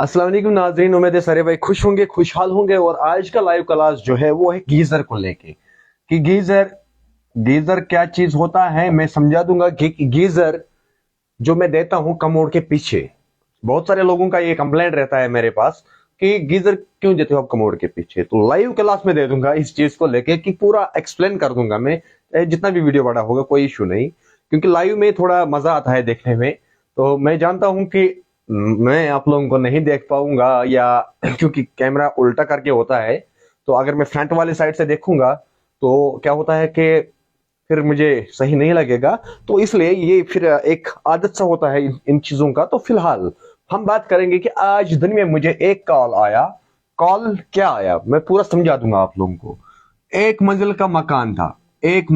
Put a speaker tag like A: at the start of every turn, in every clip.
A: अस्सलाम वालेकुम नाज़रीन, उम्मीद है सारे भाई खुश होंगे, खुशहाल होंगे। और आज का लाइव क्लास जो है वो है गीजर को लेके कि गीजर गीजर क्या चीज होता है मैं समझा दूंगा। कि गीजर जो मैं देता हूं कमोड के पीछे, बहुत सारे लोगों का ये कंप्लेंट रहता है मेरे पास कि गीजर क्यों देते हो आप कमोड के पीछे। तो लाइव क्लास में दे दूंगा इस चीज को लेके कि पूरा एक्सप्लेन कर दूंगा मैं। जितना भी वीडियो बड़ा होगा कोई इशू नहीं, क्योंकि लाइव में थोड़ा मजा आता है देखने में। तो मैं जानता हूं कि मैं आप लोगों को नहीं देख पाऊंगा, या क्योंकि कैमरा उल्टा करके होता है। तो अगर मैं फ्रंट वाली साइड से देखूंगा तो क्या होता है कि फिर मुझे सही नहीं लगेगा। तो इसलिए ये फिर एक आदत सा होता है इन चीजों का। तो फिलहाल हम बात करेंगे कि आज दिन में मुझे एक कॉल आया। कॉल क्या आया मैं पूरा समझा दूंगा आप लोगों को। एक मंजिल का मकान था, एक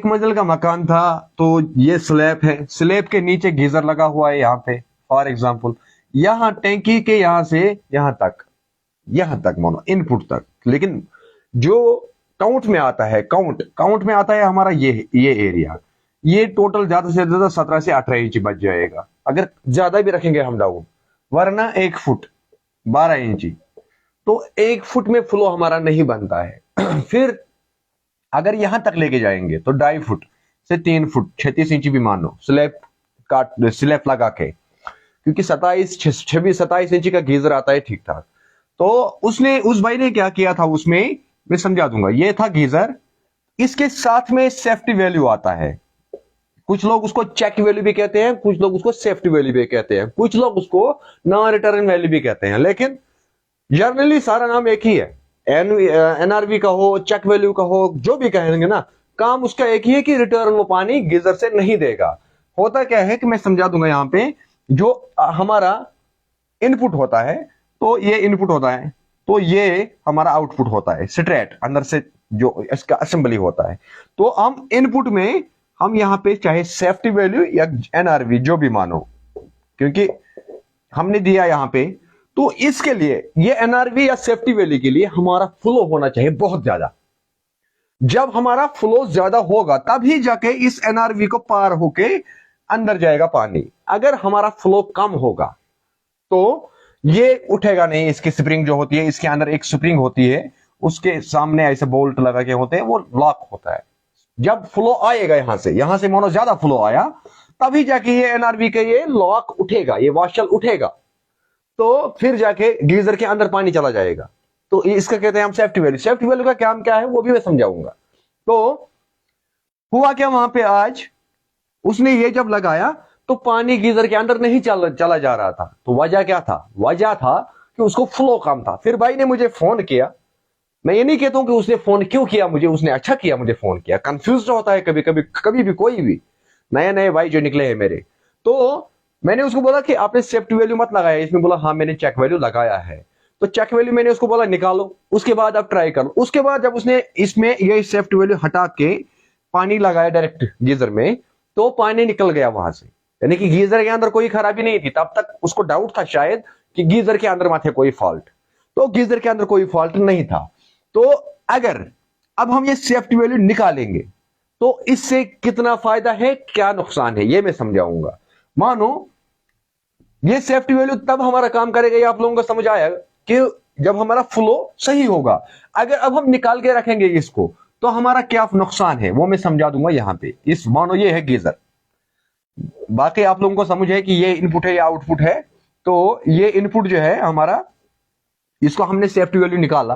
A: मंजिल का मकान था। तो ये स्लैब है, स्लैब के नीचे गीजर लगा हुआ है। यहाँ पे फॉर एग्जांपल यहाँ टैंकी के यहाँ से यहाँ तक मानो इनपुट तक। लेकिन जो काउंट में आता है, काउंट में आता है हमारा ये एरिया। ये टोटल ज्यादा से ज्यादा 17 से 18 इंच बच जाएगा, अगर ज्यादा भी रखेंगे हम डाउन। वरना 1 फुट 12 इंची। तो 1 फुट में फ्लो हमारा नहीं बनता है। फिर अगर यहां तक लेके जाएंगे तो 2.5 फुट से 3 फुट 36 इंची भी मानो स्लैब काट स्लैब लगा के, क्योंकि 27 इंची का गीजर आता है ठीक ठाक। तो उस भाई ने क्या किया था उसमें मैं समझा दूंगा। ये था गीजर, इसके साथ में सेफ्टी वैल्यू आता है। कुछ लोग उसको चेक वैल्यू भी कहते हैं, कुछ लोग उसको सेफ्टी वैल्यू भी कहते हैं, कुछ लोग उसको नॉन रिटर्न वैल्यू भी कहते हैं। लेकिन जनरली सारा नाम एक ही है। एनआरवी का हो, चेक वैल्यू का हो, जो भी कहेंगे ना, काम उसका एक ही है कि रिटर्न वो पानी गीजर से नहीं देगा। होता क्या है कि मैं समझा दूंगा। यहाँ पे जो हमारा इनपुट होता है, तो ये इनपुट होता है, तो ये हमारा आउटपुट होता है स्ट्रेट अंदर से जो इसका असेंबली होता है। तो हम इनपुट में हम यहाँ पे चाहे सेफ्टी वैल्यू या एनआरवी जो भी मानो, क्योंकि हमने दिया यहाँ पे। तो इसके लिए ये एनआरवी या सेफ्टी वैल्यू के लिए हमारा फ्लो होना चाहिए बहुत ज्यादा। जब हमारा फ्लो ज्यादा होगा तभी जाके इस एनआरवी को पार होके अंदर जाएगा पानी। अगर हमारा फ्लो कम होगा तो ये उठेगा नहीं। इसकी स्प्रिंग जो होती है, इसके अंदर एक स्प्रिंग होती है, उसके सामने ऐसे बोल्ट लगा के होते हैं, वो लॉक होता है। जब फ्लो आएगा यहां से मानो ज्यादा फ्लो आया, तभी जाके ये एनआरवी के ये लॉक उठेगा, ये वॉशल उठेगा। तो फिर जाके गीजर के अंदर पानी चला जाएगा। तो इसका कहते हैं हम सेफ्टी वैल्यू। सेफ्टी वैल्यू का काम क्या है वो भी मैं समझाऊंगा। तो हुआ क्या वहां पे, आज उसने ये जब लगाया तो पानी गीजर के अंदर नहीं चला जा रहा था। तो वजह क्या था? वजह था कि उसको फ्लो कम था। फिर भाई ने मुझे फोन किया। मैं ये नहीं कहता हूं कि उसने फोन क्यों किया मुझे, उसने अच्छा किया मुझे फोन किया। कंफ्यूज होता है कभी भी कोई भी नए नए भाई जो निकले हैं मेरे। तो मैंने उसको बोला कि आपने सेफ्टी वैल्यू मत लगाया इसमें। बोला हाँ मैंने चेक वैल्यू लगाया है। तो चेक वैल्यू मैंने उसको बोला निकालो, उसके बाद आप ट्राई करो। उसके बाद जब उसने इसमें ये सेफ्टी वैल्यू हटा के पानी लगाया डायरेक्ट गीजर में, तो पानी निकल गया वहां से। यानी कि गीजर के अंदर कोई खराबी नहीं थी। तब तक उसको डाउट था शायद कि गीजर के अंदर माथे कोई फॉल्ट। तो गीजर के अंदर कोई फॉल्ट नहीं था। तो अगर अब हम ये सेफ्टी वैल्यू निकालेंगे तो इससे कितना फायदा है, क्या नुकसान है, ये मैं समझाऊंगा। मानो ये सेफ्टी वैल्यू तब हमारा काम करेगा, ये आप लोगों को समझ आया, कि जब हमारा फ्लो सही होगा। अगर अब हम निकाल के रखेंगे इसको तो हमारा क्या नुकसान है वो मैं समझा दूंगा। यहां पे इस मानो ये है गीजर, बाकी आप लोगों को समझ है कि ये इनपुट है या आउटपुट है। तो ये इनपुट जो है हमारा, इसको हमने सेफ्टी वैल्यू निकाला।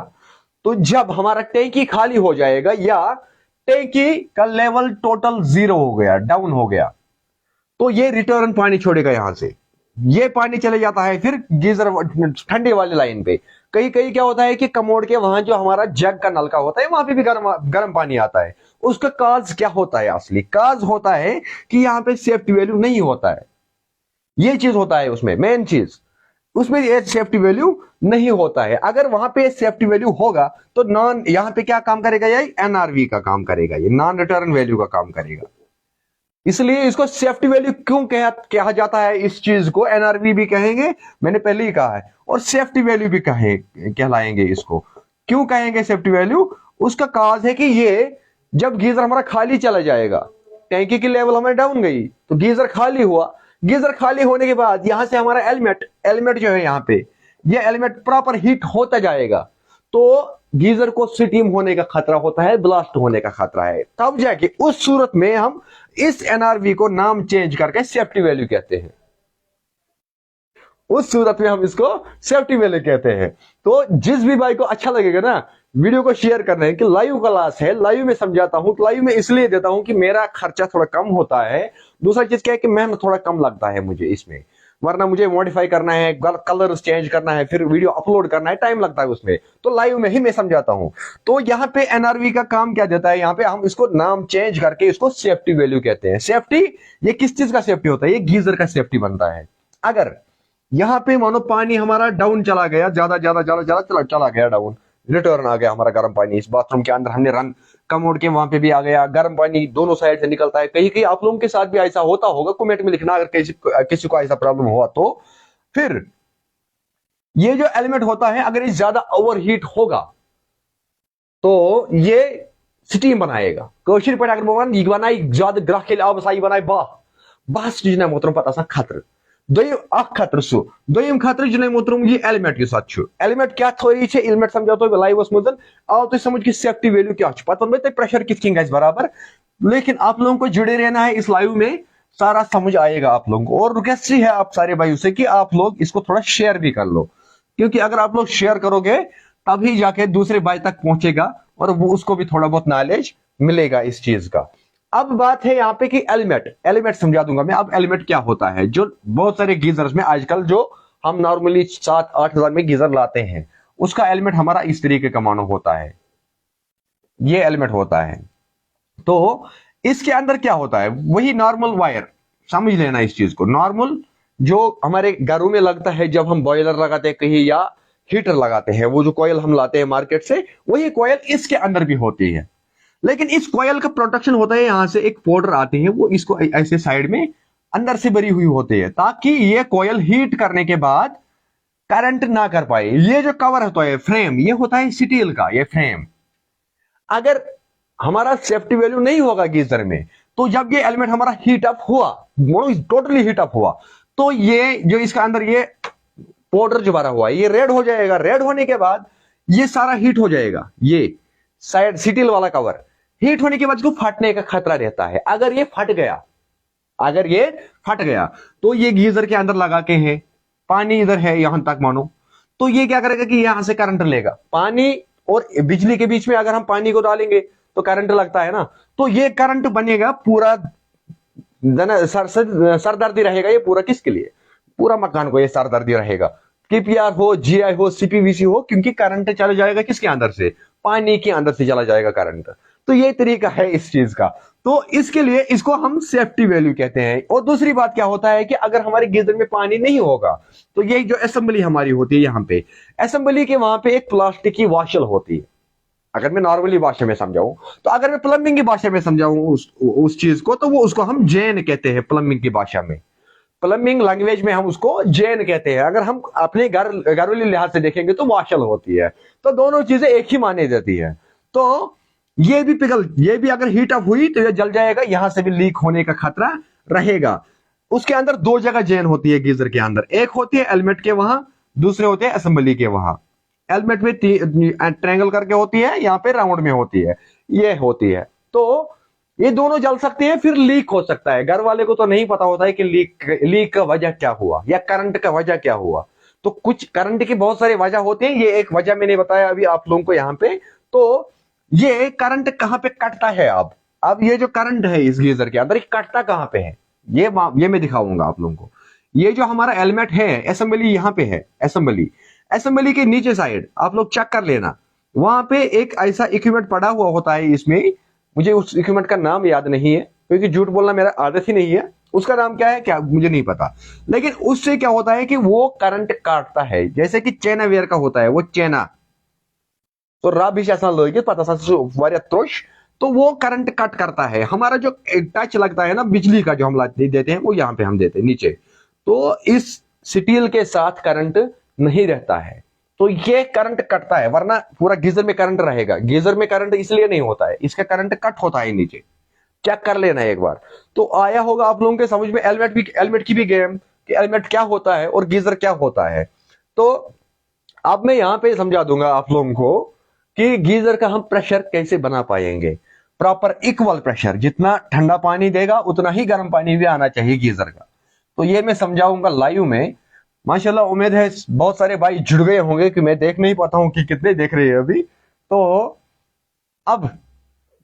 A: तो जब हमारा टैंकी खाली हो जाएगा या टैंकी का लेवल टोटल 0 हो गया, डाउन हो गया, तो ये रिटर्न पानी छोड़ेगा यहां से। ये पानी चले जाता है फिर गीजर ठंडे वाली लाइन पे। कहीं कहीं क्या होता है कि कमोड के वहां जो हमारा जग का नलका होता है वहां पे भी गर्म पानी आता है। उसका काज क्या होता है? असली काज होता है कि यहाँ पे सेफ्टी वैल्यू नहीं होता है। ये चीज होता है उसमें, मेन चीज उसमें ये सेफ्टी वैल्यू नहीं होता है। अगर वहां पे सेफ्टी वैल्यू होगा तो नॉन, यहां पे क्या काम करेगा? ये एनआरवी का काम करेगा, ये नॉन रिटर्न वैल्यू का काम करेगा। इसलिए इसको सेफ्टी वैल्यू क्यों कहा जाता है? इस चीज को एनआरवी भी कहेंगे, मैंने पहले ही कहा है, और सेफ्टी वैल्यू भी कहलाएंगे इसको। क्यों कहेंगे सेफ्टी वैल्यू? उसका काज है कि ये जब गीजर हमारा खाली चला जाएगा, टैंकी की लेवल हमारी डाउन गई तो गीजर खाली हुआ, गीजर खाली होने के बाद यहां से हमारा एलिमेंट एलिमेंट जो है यहाँ पे, ये एलिमेंट प्रॉपर हीट होता जाएगा, तो गीजर को स्टीम होने का खतरा होता है, ब्लास्ट होने का खतरा है। तब जाके उस सूरत में हम इस एनआरवी को नाम चेंज करके सेफ्टी वैल्यू कहते हैं। उस सूरत में हम इसको सेफ्टी वैल्यू कहते हैं। तो जिस भी भाई को अच्छा लगेगा ना, वीडियो को शेयर कर रहे हैं कि लाइव क्लास है, लाइव में समझाता हूं, लाइव में इसलिए देता हूं कि मेरा खर्चा थोड़ा कम होता है। दूसरा चीज क्या है कि मेहनत थोड़ा कम लगता है मुझे इसमें, वरना मुझे मॉडिफाई करना है, कलर चेंज करना है, फिर वीडियो अपलोड करना है, टाइम लगता है उसमें। तो लाइव में ही मैं समझाता हूं। तो यहाँ पे एनआरवी का काम क्या देता है, यहाँ पे हम इसको नाम चेंज करके इसको सेफ्टी वैल्यू कहते हैं। सेफ्टी, ये किस चीज का सेफ्टी होता है, ये गीजर का सेफ्टी बनता है। अगर यहां पे मानो पानी हमारा डाउन चला गया, ज्यादा ज्यादा ज्यादा ज्यादा चला गया डाउन, रिटर्न आ गया हमारा गर्म पानी, इस बाथरूम के अंदर हमने रन कमोड के वहां पे भी आ गया, गर्म पानी दोनों साइड से निकलता है। कहीं कहीं आप लोगों के साथ भी ऐसा होता होगा, कमेंट में लिखना अगर किसी को ऐसा प्रॉब्लम हुआ तो। फिर ये जो एलिमेंट होता है, अगर ये ज्यादा ओवरहीट होगा तो ये स्टीम बनाएगा। कोशिश पे अगर ये बनाई ज्यादा ग्राह के लिए आप बनाए बाह चीज मोहतरम पता सा खतर दोयम खतर सह दोयम खतर जुनाय मोहतरम ये एलिमेंट के साथ एलिमेंट क्या थोड़ी है, एलिमेंट समझा तो लाइव मज आओ तो समझ कि सेफ्टी वैल्यू क्या पता वो प्रेशर कित कन बराबर। लेकिन आप लोगों को जुड़े रहना है इस लाइव में, सारा समझ आएगा आप लोगों को। और रिक्वेस्ट है आप सारे भाइयों से कि आप लोग इसको थोड़ा शेयर भी कर लो, क्योंकि अगर आप लोग शेयर करोगे तभी जाके दूसरे भाई तक पहुंचेगा और वो उसको भी थोड़ा बहुत नॉलेज मिलेगा इस चीज का। अब बात है यहाँ पे कि एलिमेंट समझा दूंगा मैं। अब एलिमेंट क्या होता है, जो बहुत सारे गीजर्स में आजकल जो हम नॉर्मली 7-8 हजार में गीजर लाते हैं, उसका एलिमेंट हमारा इस तरीके का मानो होता है, ये एलिमेंट होता है। तो इसके अंदर क्या होता है, वही नॉर्मल वायर, समझ लेना इस चीज को। नॉर्मल जो हमारे घरों में लगता है जब हम बॉयलर लगाते हैं कहीं या हीटर लगाते हैं, वो जो कॉयल हम लाते हैं मार्केट से, वही कॉयल इसके अंदर भी होती है। लेकिन इस कॉयल का प्रोटेक्शन होता है, यहां से एक पाउडर आती है, वो इसको ऐसे साइड में अंदर से भरी हुई होती है, ताकि ये कॉयल हीट करने के बाद करंट ना कर पाए। ये जो कवर होता है फ्रेम, ये होता है स्टील का, ये फ्रेम। अगर हमारा सेफ्टी वैल्यू नहीं होगा गीजर में, तो जब ये एलिमेंट हमारा हीट अप हुआ, टोटली हीट अप हुआ, तो ये जो इसका अंदर ये पाउडर जो भरा हुआ है, ये रेड हो जाएगा। रेड होने के बाद ये सारा हीट हो जाएगा, ये साइड स्टील वाला कवर हीट होने के बाद इसको फटने का खतरा रहता है। अगर ये फट गया तो ये गीजर के अंदर लगा के है, पानी इधर है यहां तक मानो, तो ये क्या करेगा कि यहां से करंट लेगा। पानी और बिजली के बीच में अगर हम पानी को डालेंगे तो करंट लगता है ना, तो ये करंट बनेगा पूरा, सरदर्दी रहेगा ये पूरा। किसके लिए? पूरा मकान को ये सरदर्दी रहेगा, केपीआर हो, जीआई हो, सीपीवीसी हो, क्योंकि करंट चला जाएगा किसके अंदर से, पानी के अंदर से चला जाएगा करंट। तो ये तरीका है इस चीज का। तो इसके लिए इसको हम सेफ्टी वैल्यू कहते हैं। और दूसरी बात क्या होता है कि अगर हमारे गीजर में पानी नहीं होगा, तो ये जो असेंबली हमारी होती है, यहाँ पे असेंबली के वहां पे एक प्लास्टिक की वाशल होती है। अगर मैं नॉर्मली भाषा में समझाऊं, तो अगर मैं प्लम्बिंग की भाषा में समझाऊं उस चीज को, तो वो उसको हम जैन कहते हैं। प्लम्बिंग की भाषा में, प्लम्बिंग लैंग्वेज में हम उसको जैन कहते हैं। अगर हम अपने घरेलू लिहाज से देखेंगे तो वाशल होती है। तो दोनों चीजें एक ही मानी जाती है। तो ये भी अगर हीट अप हुई तो ये जल जाएगा, यहां से भी लीक होने का खतरा रहेगा। उसके अंदर दो जगह जैन होती है गीजर के अंदर, एक होती है एलिमेंट के वहां, दूसरे होते हैं असेंबली के वहां। एलिमेंट में ट्रायंगल करके होती है, यहाँ पे राउंड में होती है, ये होती है। तो ये दोनों जल सकते हैं, फिर लीक हो सकता है। घर वाले को तो नहीं पता होता है कि लीक का वजह क्या हुआ या करंट का वजह क्या हुआ। तो कुछ करंट की बहुत सारी वजह होती है, ये एक वजह मैंने बताया अभी आप लोगों को यहाँ पे। तो ये करंट कहां पे कटता है, अब ये जो करंट है इस गीजर के अंदर, ये कटता कहां पे है, ये मैं दिखाऊंगा आप लोगों को। ये जो हमारा एलिमेंट है, असेंबली यहां पे है, असेंबली के नीचे साइड आप लोग चेक कर लेना, वहां पे एक ऐसा इक्विपमेंट पड़ा हुआ होता है। इसमें मुझे उस इक्विपमेंट का नाम याद नहीं है, क्योंकि झूठ बोलना मेरा आदत ही नहीं है। उसका नाम क्या है क्या मुझे नहीं पता, लेकिन उससे क्या होता है कि वो करंट काटता है। जैसे कि चैना वेयर का होता है, वो चैना तो राबिश ऐसा लोगे पता सा त्रोश, तो वो करंट कट करता है। हमारा जो टच लगता है ना बिजली का, जो हम देते हैं, वो यहाँ पे हम देते हैं नीचे। तो इस स्टील के साथ करंट नहीं रहता है, तो ये करंट कटता है। वरना पूरा गीजर में करंट रहेगा। गीजर में करंट इसलिए नहीं होता है, इसका करंट कट होता है नीचे, चेक कर लेना एक बार। तो आया होगा आप लोगों के समझ में एलमेट की भी गेम कि एलमेट क्या होता है और गीजर क्या होता है। तो अब मैं यहां पे समझा दूंगा आप लोगों को कि गीजर का हम प्रेशर कैसे बना पाएंगे। प्रॉपर इक्वल प्रेशर, जितना ठंडा पानी देगा उतना ही गर्म पानी भी आना चाहिए गीजर का। तो ये मैं समझाऊंगा लाइव में। माशाल्लाह, उम्मीद है बहुत सारे भाई जुड़ गए होंगे कि मैं देख नहीं पाता हूं कि कितने देख रहे हैं अभी। तो अब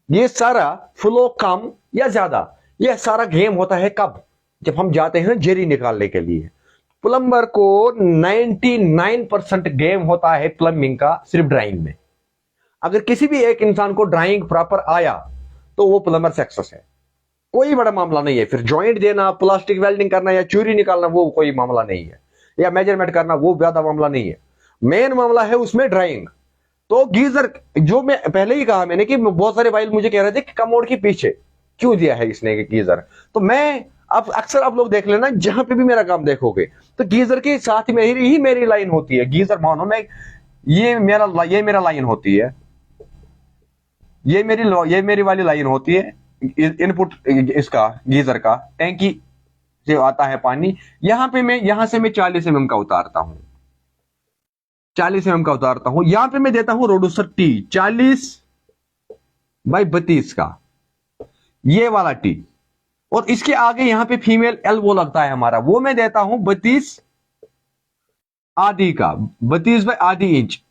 A: ये सारा फ्लो कम या ज्यादा, ये सारा गेम होता है कब? जब हम जाते हैं जेरी निकालने के लिए। प्लम्बर को 99% गेम होता है प्लम्बिंग का सिर्फ ड्राइंग में। अगर किसी भी एक इंसान को ड्राइंग प्रॉपर आया तो वो प्लम्बर सक्सेस है, कोई बड़ा मामला नहीं है। फिर जॉइंट देना, प्लास्टिक वेल्डिंग करना या चूरी निकालना वो कोई मामला नहीं है, या मेजरमेंट करना वो ज्यादा मामला नहीं है। मेन मामला है उसमें ड्राइंग। तो गीजर, जो मैं पहले ही कहा मैंने कि बहुत सारे भाई मुझे कह रहे थे कि कमोड के पीछे क्यों दिया है इसने गीजर। तो मैं, अब अक्सर आप लोग देख लेना जहां पे भी मेरा काम देखोगे तो गीजर के साथ ही मेरी लाइन होती है। गीजर मानो मैं, ये मेरा लाइन होती है, ये मेरी वाली लाइन होती है। इनपुट इसका गीजर का टैंकी से आता है पानी। यहां से मैं 40 mm का उतारता हूं, 40 mm का उतारता हूं। यहां पे मैं देता हूं रोडूसर टी 40/32 का, ये वाला टी। और इसके आगे यहां पे फीमेल एल्बो लगता है हमारा, वो मैं देता हूं 32 आधी का, 32/आधी इंच।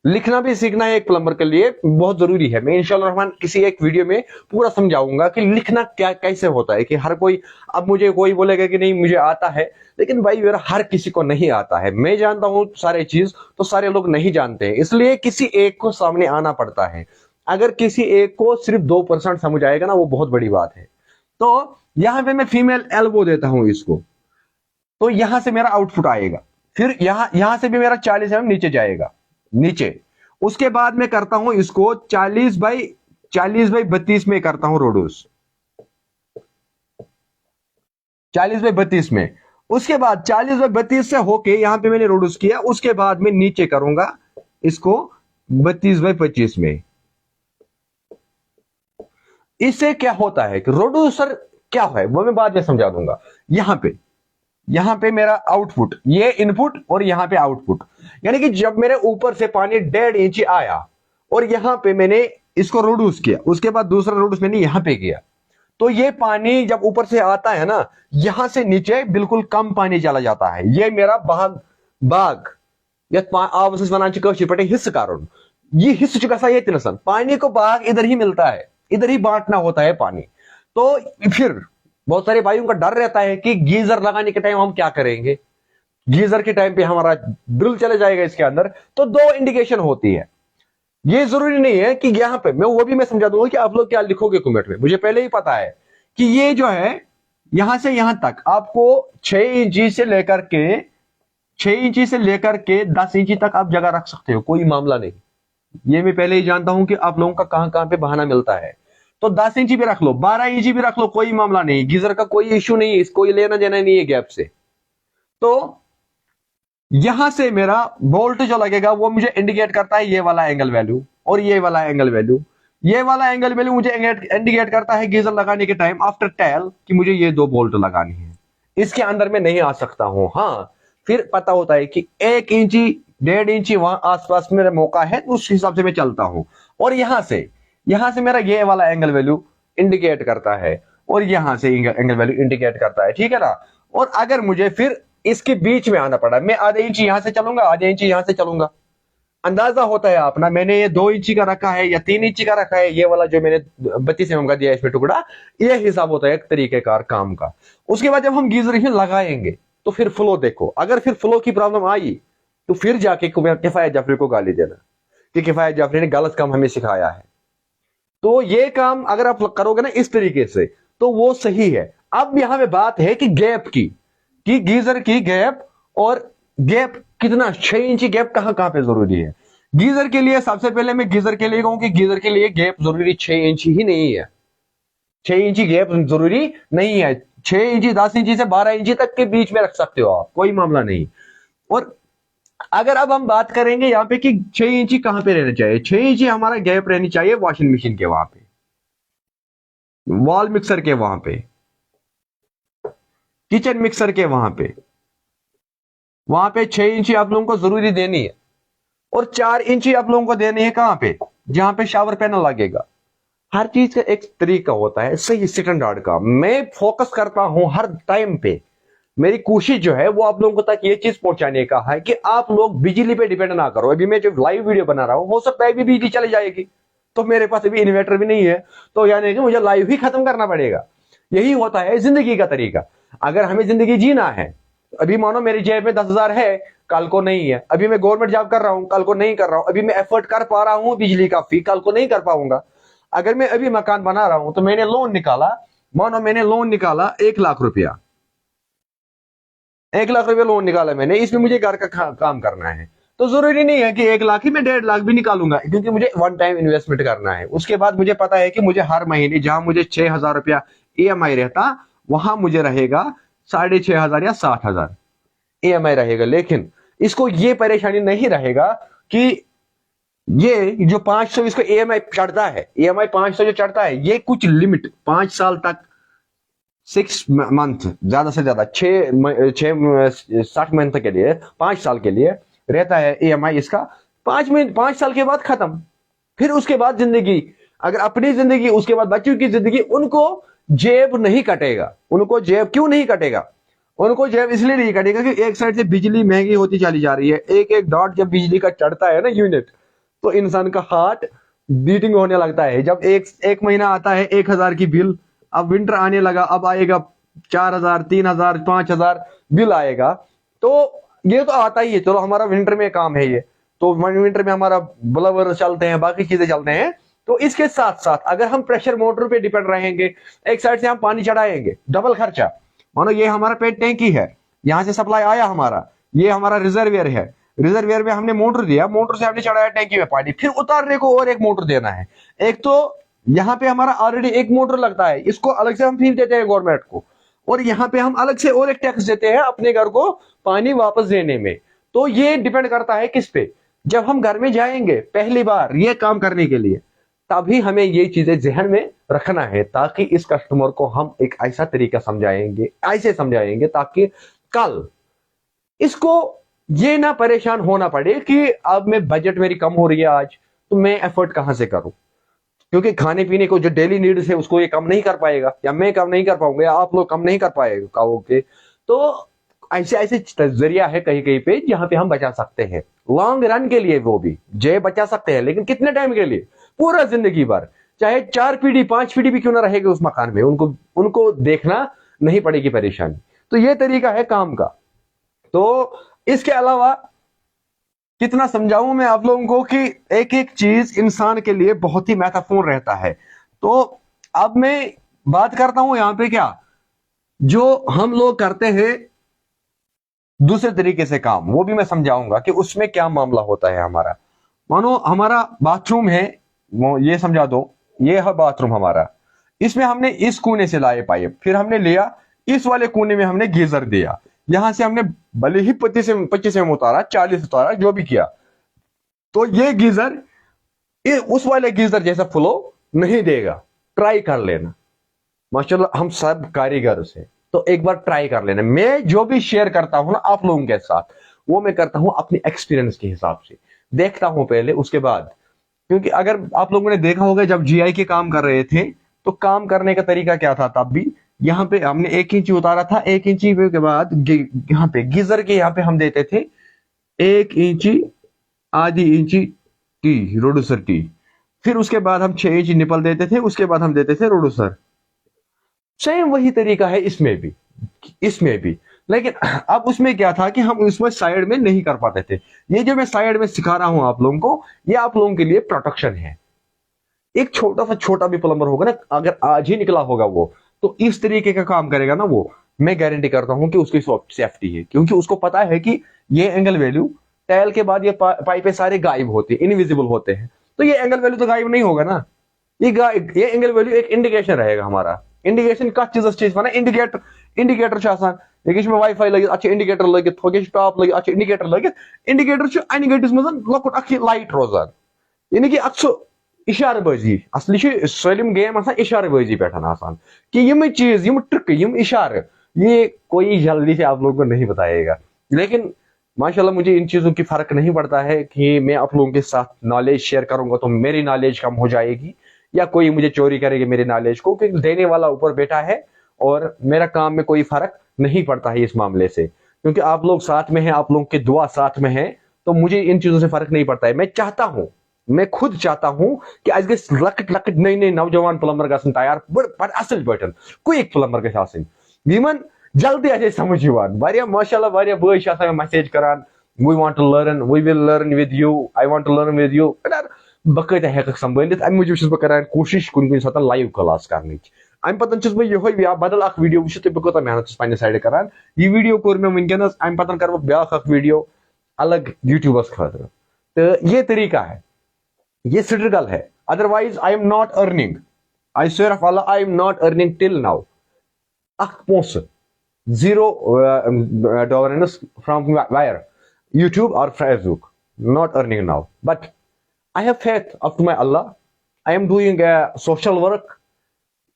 A: लिखना भी सीखना है एक प्लम्बर के लिए, बहुत जरूरी है। मैं इंशाल्लाह रहमान किसी एक वीडियो में पूरा समझाऊंगा कि लिखना क्या कैसे होता है। कि हर कोई, अब मुझे कोई बोलेगा कि नहीं मुझे आता है, लेकिन भाई मेरा हर किसी को नहीं आता है। मैं जानता हूं सारे चीज, तो सारे लोग नहीं जानते हैं, इसलिए किसी एक को सामने आना पड़ता है। अगर किसी एक को सिर्फ 2% समझ आएगा ना, वो बहुत बड़ी बात है। तो यहां पे मैं फीमेल एल्बो देता हूं इसको, तो यहां से मेरा आउटपुट आएगा। फिर यहां से भी मेरा 40 mm नीचे जाएगा, नीचे। उसके बाद मैं करता हूं इसको 40/32 में करता हूं रोडोस, 40/32 में। उसके बाद 40/32 से होके यहां पे मैंने रोडोस किया, उसके बाद मैं नीचे करूंगा इसको 32/25 में। इससे क्या होता है कि रोडोसर क्या है वो मैं बाद में समझा दूंगा। यहां पे मेरा आउटपुट, ये इनपुट और यहां पे आउटपुट। यानी कि जब मेरे ऊपर से पानी 1.5 इंच आया और यहां पे मैंने इसको रोडूस किया, उसके बाद दूसरा रोडूस मैंने यहां पे किया, तो ये पानी जब ऊपर से आता है ना, यहां से नीचे बिल्कुल कम पानी चला जाता है। ये मेरा बाग हिस्स कारण, ये हिस्स चुका सा, ये तिनसन पानी को बाग इधर ही मिलता है, इधर ही बांटना होता है पानी। तो फिर बहुत सारे भाइयों का डर रहता है कि गीजर लगाने के टाइम हम क्या करेंगे, गीजर के टाइम पे हमारा ड्रिल चले जाएगा इसके अंदर। तो 2 इंडिकेशन होती है। ये जरूरी नहीं है कि यहां पे मैं समझा दूंगा कि आप लोग क्या लिखोगे कमेंट में। मुझे पहले ही पता है कि ये जो है यहां से यहां तक आपको 6 इंची से लेकर के 10 इंची तक आप जगह रख सकते हो, कोई मामला नहीं। ये मैं पहले ही जानता हूं कि आप लोगों का कहां कहां पे बहाना मिलता है। तो 10 इंची भी रख लो, 12 इंची भी रख लो, कोई मामला नहीं। गीजर का कोई इश्यू नहीं है, इसको लेना देना नहीं है गैप से। तो यहां से मेरा बोल्ट जो लगेगा वो मुझे इंडिकेट करता है ये वाला एंगल वैल्यू और ये वाला एंगल वैल्यू। ये वाला एंगल वैल्यू मुझे इंडिकेट करता है गीजर लगाने के टाइम आफ्टर टेल कि मुझे ये 2 बोल्ट लगानी है, इसके अंदर में नहीं आ सकता हूं। हाँ, फिर पता होता है कि 1 इंची 1.5 इंची वहां आसपास मेरा मौका है, उस हिसाब से मैं चलता हूं। और यहां से मेरा ये वाला एंगल वैल्यू इंडिकेट करता है और यहां से एंगल वैल्यू इंडिकेट करता है, ठीक है ना। और अगर मुझे फिर इसके बीच में आना पड़ा, मैं आधे इंच यहां से चलूंगा, आधे इंच यहां से चलूंगा, अंदाजा होता है अपना। मैंने ये 2 इंची का रखा है या 3 इंची का रखा है, ये वाला जो मैंने 32 mm का दिया है इसमें टुकड़ा, ये हिसाब होता है एक तरीकेकार काम का। उसके बाद जब हम गीजर में लगाएंगे तो फिर फ्लो देखो। अगर फिर फ्लो की प्रॉब्लम आई तो फिर जाके किफायत जाफरी को गाली देना कि किफायत जाफरी ने गलत काम हमें सिखाया है। तो ये काम अगर आप करोगे ना इस तरीके से तो वो सही है। अब यहां पे बात है कि गैप की, कि गीजर की गैप, और गैप कितना, 6 इंची गैप कहां कहां पे जरूरी है गीजर के लिए। सबसे पहले मैं गीजर के लिए कहूं कि गीजर के लिए गैप जरूरी 6 इंची ही नहीं है, 6 इंची गैप जरूरी नहीं है। 6 इंची 10 इंची से 12 इंची तक के बीच में रख सकते हो आप, कोई मामला नहीं। और अगर अब हम बात करेंगे यहां पे कि 6 इंची कहां पे रहना चाहिए, 6 इंची हमारा गैप रहनी चाहिए वॉशिंग मशीन के वहां पे। वॉल मिक्सर के वहां पे, किचन मिक्सर के वहां पे 6 इंची आप लोगों को जरूरी देनी है, और 4 इंची आप लोगों को देनी है कहां पे, जहां पे शावर पैनल लगेगा। हर चीज का एक तरीका होता है सही स्टैंडर्ड का। मैं फोकस करता हूं हर टाइम पे, मेरी कोशिश जो है वो आप लोगों तक ये चीज पहुंचाने का है कि आप लोग बिजली पे डिपेंड ना करो। अभी मैं जो लाइव वीडियो बना रहा हूं, हो सकता है अभी बिजली चली जाएगी, तो मेरे पास अभी इन्वर्टर भी नहीं है, तो यानी कि मुझे लाइव ही खत्म करना पड़ेगा। यही होता है जिंदगी का तरीका। अगर हमें जिंदगी जीना है, अभी मानो मेरी जेब में 10,000 है, कल को नहीं है। अभी मैं गवर्नमेंट जॉब कर रहा हूं, कल को नहीं कर रहा हूं। अभी मैं एफर्ट कर पा रहा हूं बिजली का फी, कल को नहीं कर पाऊंगा। अगर मैं अभी मकान बना रहा हूं तो मैंने लोन निकाला, मानो मैंने लोन निकाला 1 लाख रुपया, 1 लाख रुपया लोन निकाला मैंने, इसमें मुझे घर का काम करना है, तो जरूरी नहीं है कि 1 लाख ही, मैं 1.5 लाख भी निकालूंगा, क्योंकि मुझे वन टाइम इन्वेस्टमेंट करना है। उसके बाद मुझे पता है कि मुझे हर महीने जहां मुझे 6,000 रुपया ईएमआई रहता, वहां मुझे रहेगा 6,500 या 60,000 ईएमआई रहेगा। लेकिन इसको ये परेशानी नहीं रहेगा कि ये जो 500 इसको ईएमआई चढ़ता है, ईएमआई 500 जो चढ़ता है, ये कुछ लिमिट 5 साल तक, 6 मंथ, ज्यादा से ज्यादा 60 मंथ के लिए, 5 साल के लिए रहता है ईएमआई इसका। 5 साल के बाद खत्म। फिर उसके बाद जिंदगी, अगर अपनी जिंदगी, उसके बाद बच्चों की जिंदगी, उनको जेब नहीं कटेगा। उनको जेब क्यों नहीं कटेगा? उनको जेब इसलिए नहीं कटेगा कि एक साइड से बिजली महंगी होती चली जा रही है। एक एक डॉट जब बिजली का चढ़ता है ना यूनिट, तो इंसान का हार्ट बीटिंग होने लगता है। जब एक एक महीना आता है 1,000 की बिल, अब विंटर आने लगा, अब आएगा 4,000, 3,000, 5,000 बिल आएगा। तो ये तो आता ही है, चलो हमारा विंटर में काम है ये, तो विंटर में हमारा ब्लोवर चलते हैं, बाकी चीजें चलते हैं। तो इसके साथ साथ अगर हम प्रेशर मोटर पे डिपेंड रहेंगे, एक साइड से हम पानी चढ़ाएंगे, डबल खर्चा। मानो ये हमारा पेट टैंकी है, यहां से सप्लाई आया हमारा, ये हमारा रिजर्वियर है, रिजर्वियर में हमने मोटर दिया, मोटर से हमने चढ़ाया टैंकी में पानी, फिर उतारने को और एक मोटर देना है। एक तो यहाँ पे हमारा ऑलरेडी एक मोटर लगता है, इसको अलग से हम फीस देते हैं गवर्नमेंट को, और यहाँ पे हम अलग से और एक टैक्स देते हैं अपने घर को पानी वापस देने में। तो ये डिपेंड करता है किस पे। जब हम घर में जाएंगे पहली बार ये काम करने के लिए, तभी हमें ये चीजें जहन में रखना है, ताकि इस कस्टमर को हम एक ऐसा तरीका समझाएंगे, ऐसे समझाएंगे ताकि कल इसको ये ना परेशान होना पड़े कि अब मैं बजट मेरी कम हो रही है आज, तो मैं एफर्ट कहां से करूं, क्योंकि खाने पीने को जो डेली नीड्स है उसको ये कम नहीं कर पाएगा, या मैं कम नहीं कर पाऊंगा, या आप लोग कम नहीं कर पाएगा ओके। तो ऐसे ऐसे जरिया है कहीं कहीं पे जहां पे हम बचा सकते हैं लॉन्ग रन के लिए। वो भी जे बचा सकते हैं, लेकिन कितने टाइम के लिए? पूरा जिंदगी भर, चाहे 4 पीढ़ी 5 पीढ़ी भी क्यों ना रहेगी उस मकान में, उनको उनको देखना नहीं पड़ेगी परेशानी। तो ये तरीका है काम का। तो इसके अलावा कितना समझाऊं मैं आप लोगों को कि एक एक चीज इंसान के लिए बहुत ही महत्वपूर्ण रहता है। तो अब मैं बात करता हूं यहां पे क्या, जो हम लोग करते हैं दूसरे तरीके से काम, वो भी मैं समझाऊंगा कि उसमें क्या मामला होता है हमारा। मानो हमारा बाथरूम है, वो ये समझा दो, ये है बाथरूम हमारा, इसमें हमने इस कोने से लाए पाइप, फिर हमने लिया इस वाले कोने में हमने गीजर दिया, यहां से हमने भले ही 25 mm उतारा, 40 उतारा, जो भी किया, तो ये गीजर उस वाले गीजर जैसा फ्लो नहीं देगा। ट्राई कर लेना, माशाल्लाह हम सब कारीगर से, तो एक बार ट्राई कर लेना। मैं जो भी शेयर करता हूं ना आप लोगों के साथ, वो मैं करता हूं अपनी एक्सपीरियंस के हिसाब से, देखता हूं पहले, उसके बाद। क्योंकि अगर आप लोगों ने देखा होगा जब जीआई के काम कर रहे थे, तो काम करने का तरीका क्या था तब भी, यहाँ पे हमने 1 इंची उतारा था, 1 इंची के बाद यहाँ पे गीजर के यहाँ पे हम देते थे 1 इंची, आधी इंची टी, रोडोसर टी, फिर उसके बाद हम 6 इंची निपल देते थे, उसके बाद हम देते थे रोडोसर। सेम वही तरीका है इसमें भी। लेकिन अब उसमें क्या था कि हम उसमें साइड में नहीं कर पाते थे। ये जो मैं साइड में सिखा रहा हूं आप लोगों को, ये आप लोगों के लिए प्रोटेक्शन है। एक छोटा भी प्लम्बर होगा ना, अगर आज ही निकला होगा वो, तो इस तरीके का काम करेगा ना वो, मैं गारंटी करता हूं कि उसकी सेफ्टी है, क्योंकि उसको पता है कि ये एंगल वैल्यू टाइल के बाद ये पाइपें सारे गायब होते हैं, इनविजिबल होते हैं, तो ये एंगल वैल्यू तो गायब नहीं होगा ना। ये एंगल वैल्यू एक इंडिकेशन रहेगा हमारा। इंडिकेशन का चीज माना इंडिकेटर इसमें वाईफाई लगे, अच्छा इंडिकेटर लगे, टॉप लगे, अच्छा इंडिकेटर लगे, इंडिकेटर इंडिकेटर्स में लकुट अखि लाइट रोजान, यानी कि अच्छो इशारबाजी असली सलम गेम इशारबाजी पे कि यम चीज यम ट्रिक यम इशार ये कोई जल्दी से आप लोगों को नहीं बताएगा। लेकिन माशाल्लाह मुझे इन चीज़ों की फ़र्क नहीं पड़ता है कि मैं आप लोगों के साथ नॉलेज शेयर करूंगा तो मेरी नॉलेज कम हो जाएगी या कोई मुझे चोरी करेगी मेरी नॉलेज को, क्योंकि देने वाला ऊपर बैठा है और मेरा काम में कोई फ़र्क नहीं पड़ता है इस मामले से, क्योंकि आप लोग साथ में हैं, आप लोगों की दुआ साथ में है, तो मुझे इन चीज़ों से फ़र्क नहीं पड़ता है। मैं चाहता हूँ, मैं खुद चाहता हूँ कि आज गस लकट लकट नई नई नौजवान प्लम्बर गसन तैयार बड़ असल पटन क्विक प्लम्बर गस आसन यमन जल्दी आसे समझ यवान वारिया माशाल्लाह वारिया बॉय छ आसान मैसेज करान we want to learn we will learn with you I want to learn with you बकत हेक संभालित अम मूजूब छुस बह करान कोशिश कुन सात लाइव क्लास करनच अम पतन छुस बह यह या बदल अख वीडियो वुचित बह कोता मेहनत छुस पन्ने साइड करान यह वीडियो कोर मे वनकनस अम पतन कर बह ब्याख अख वीडियो अलग यूट्यूबस खातिर तो ये तरीका है, ये स्ट्रगल है। Otherwise I am not earning, I swear of Allah I am not earning till now अख पोस zero dollars from where YouTube or Facebook, not earning now, but I have faith up to my Allah. I am doing a social work,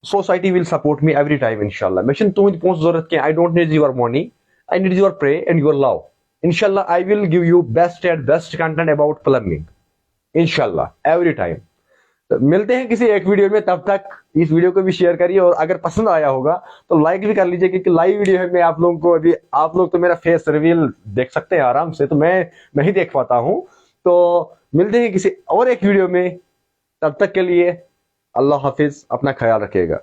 A: society will support me every time inshallah mission tuhund pons zorat ke I don't need your money, I need your pray and your love. Inshallah I will give you best and best content about plumbing inshallah every time. तो मिलते हैं किसी एक video में, तब तक इस video को भी शेयर करिए और अगर पसंद आया होगा तो लाइक भी कर लीजिए, क्योंकि लाइव वीडियो है मैं आप लोगों को अभी आप लोग तो मेरा फेस रिवील देख सकते हैं आराम से, तो मैं नहीं देख पाता हूं। तो मिलते हैं किसी और एक वीडियो में, तब तक के लिए अल्लाह हाफिज, अपना ख्याल रखिएगा।